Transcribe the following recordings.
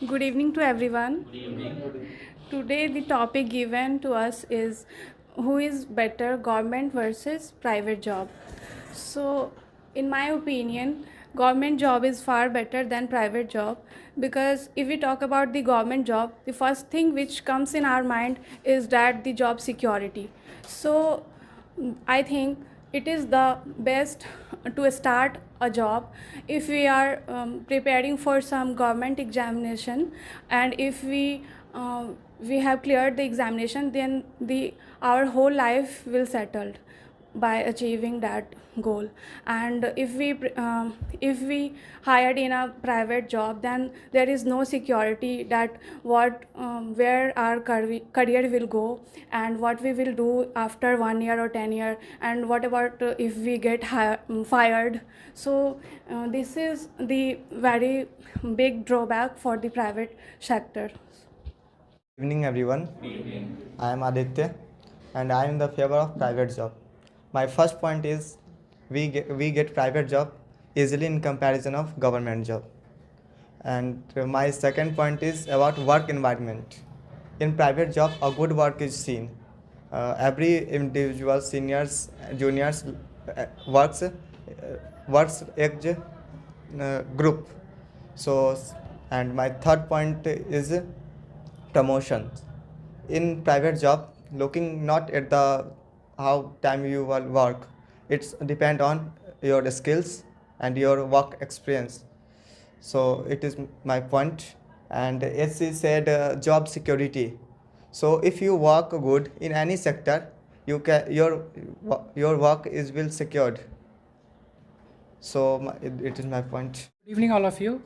Good evening to everyone. Good evening. Today, the topic given to us is who is better, government versus private job. So, in my opinion, government job is far better than private job because if we talk about the government job, the first thing which comes in our mind is that the job security. So, I think it is the best to start a job if we are preparing for some government examination, and if we have cleared the examination, then the our whole life will settled by achieving that goal. And if we hired in a private job, then there is no security that what where our career will go and what we will do after 1 year or 10 year, and what about if we get fired. So this is the very big drawback for the private sector. Evening everyone. Good evening. I am Aditya and I am in the favor of private job. My first point is we get private job easily in comparison of government job. And my second point is about work environment. In private job a good work is seen. Every individual seniors juniors works as group. So and my third point is promotions in private job, looking not at the how time you will work, it's depend on your skills and your work experience. So it is my point. And as he said, job security. So if you work good in any sector, you can your work is will secured. So it is my point. Good evening, all of you.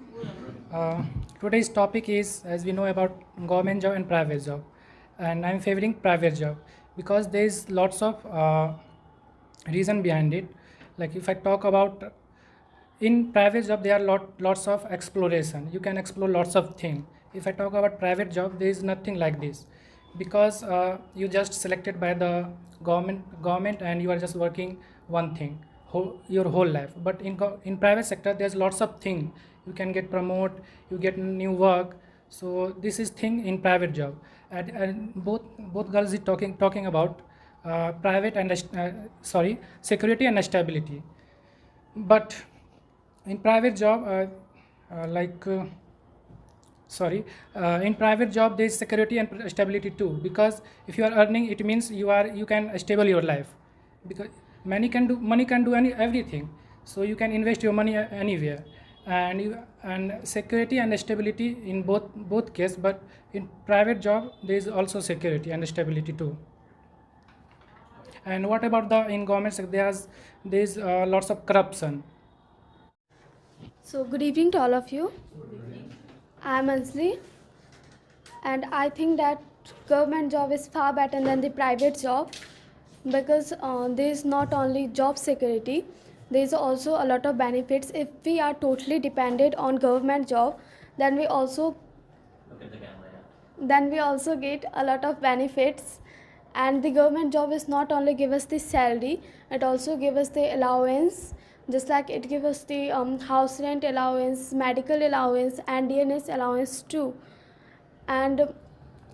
Today's topic is, as we know, about government job and private job, and I'm favoring private job because there is lots of reason behind it. Like if I talk about in private job, there are lots of exploration. You can explore lots of things. If I talk about private job, there is nothing like this because you just selected by the government and you are just working one thing your whole life. But in private sector there's lots of thing. You can get promote, you get new work. So this is thing in private job, and both girls is talking about private and security and stability. But in private job in private job there is security and stability too, because if you are earning, it means you can stable your life, because money can do everything. So you can invest your money anywhere, and security and stability in both case. But in private job there is also security and stability too. And what about the in government sector? There's lots of corruption. So, good evening to all of you. I am Ansley, and I think that government job is far better than the private job because there is not only job security, there is also a lot of benefits. If we are totally dependent on government job, then we also Look at the camera. get a lot of benefits. And the government job is not only give us the salary, it also give us the allowance, just like it give us the house rent allowance, medical allowance, and DNS allowance too. And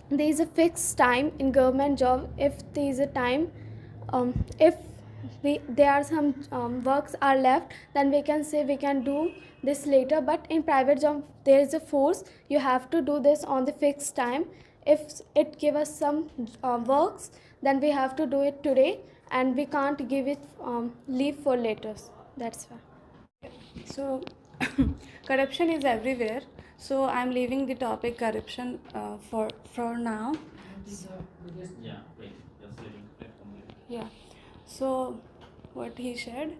there is a fixed time in government job. If there is a time, if there are some works are left, then we can say we can do this later. But in private job there is a force, you have to do this on the fixed time. If it give us some works, then we have to do it today, and we can't give it leave for later. That's why. So corruption is everywhere, so I'm leaving the topic corruption for now. Yeah, wait. Just leaving platform. Yeah, so what he said.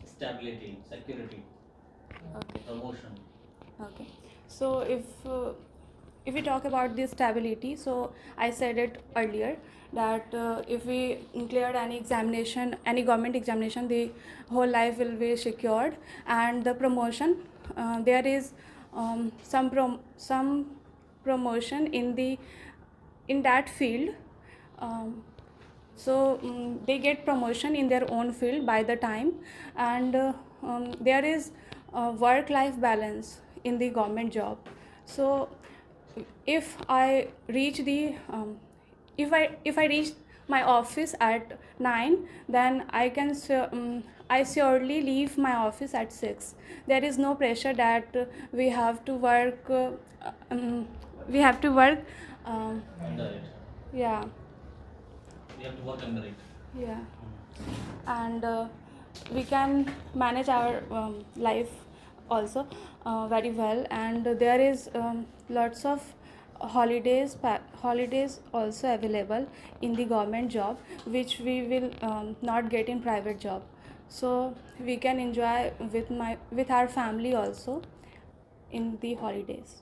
Stability, security, Okay. promotion. Okay, so if we talk about the stability, so I said it earlier that if we cleared any examination, any government examination, the whole life will be secured. And the promotion, there is some promotion in that field. They get promotion in their own field by the time. And there is work life balance in the government job. So if I reach the if I reach my office at 9, then I surely leave my office at 6. There is no pressure that we have to work um, we have to work Under it. yeah, We have to work under it. yeah. And we can manage our life also very well, and there is lots of holidays also available in the government job, which we will not get in private job. So we can enjoy with our family also in the holidays.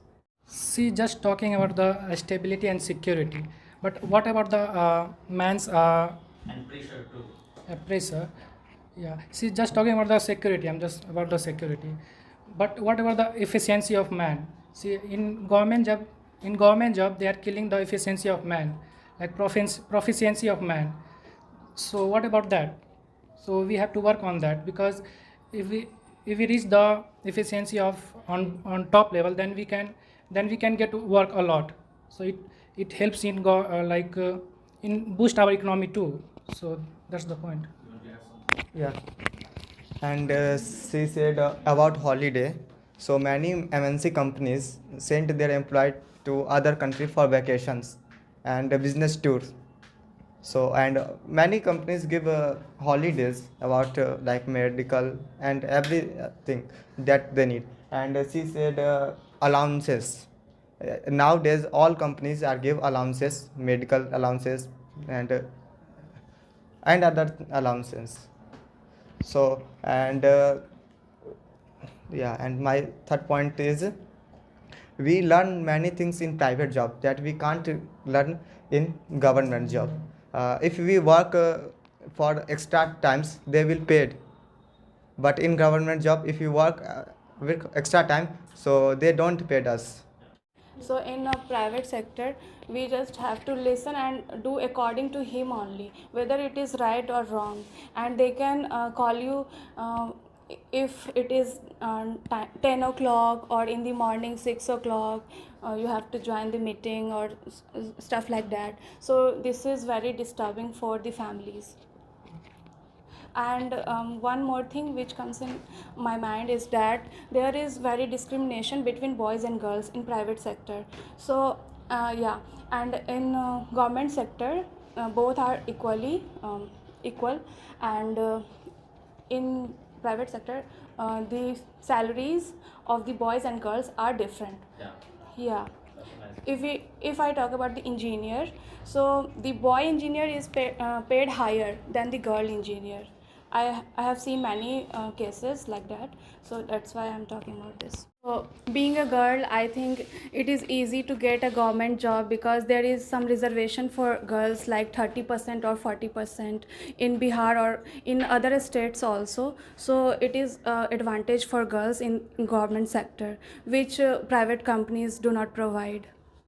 See, just talking about the stability and security, but what about the man's And pressure too. pressure? Yeah. See, just talking about the security. I'm just about the security. But what about the efficiency of man? See, in government job, they are killing the efficiency of man, like proficiency of man. So what about that? So we have to work on that, because if we reach the efficiency of on top level, then we can get to work a lot. So it helps in in boost our economy too. So that's the point. You want to add something? Yeah. And she said about holiday. So many MNC companies sent their employees to other country for vacations and business tours. So and many companies give holidays about like medical and everything that they need. And she said allowances. Nowadays, all companies are give allowances, medical allowances, and other allowances. So and yeah, and my third point is we learn many things in private job that we can't learn in government job. If we work for extra times, they will paid. But in government job, if you work with extra time, so they don't pay us. So in a private sector, we just have to listen and do according to him only, whether it is right or wrong. And they can call you if it is 10 o'clock, or in the morning 6 o'clock, you have to join the meeting or stuff like that. So this is very disturbing for the families. And one more thing which comes in my mind is that there is very discrimination between boys and girls in private sector. So yeah, and in government sector, both are equal, and in private sector, the salaries of the boys and girls are different. Yeah. Yeah. That's nice. If I talk about the engineer, so the boy engineer is paid higher than the girl engineer. I have seen many cases like that, so that's why I'm talking about this. So being a girl, I think it is easy to get a government job because there is some reservation for girls, like 30% or 40% in Bihar or in other states also. So it is advantage for girls in government sector, which private companies do not provide.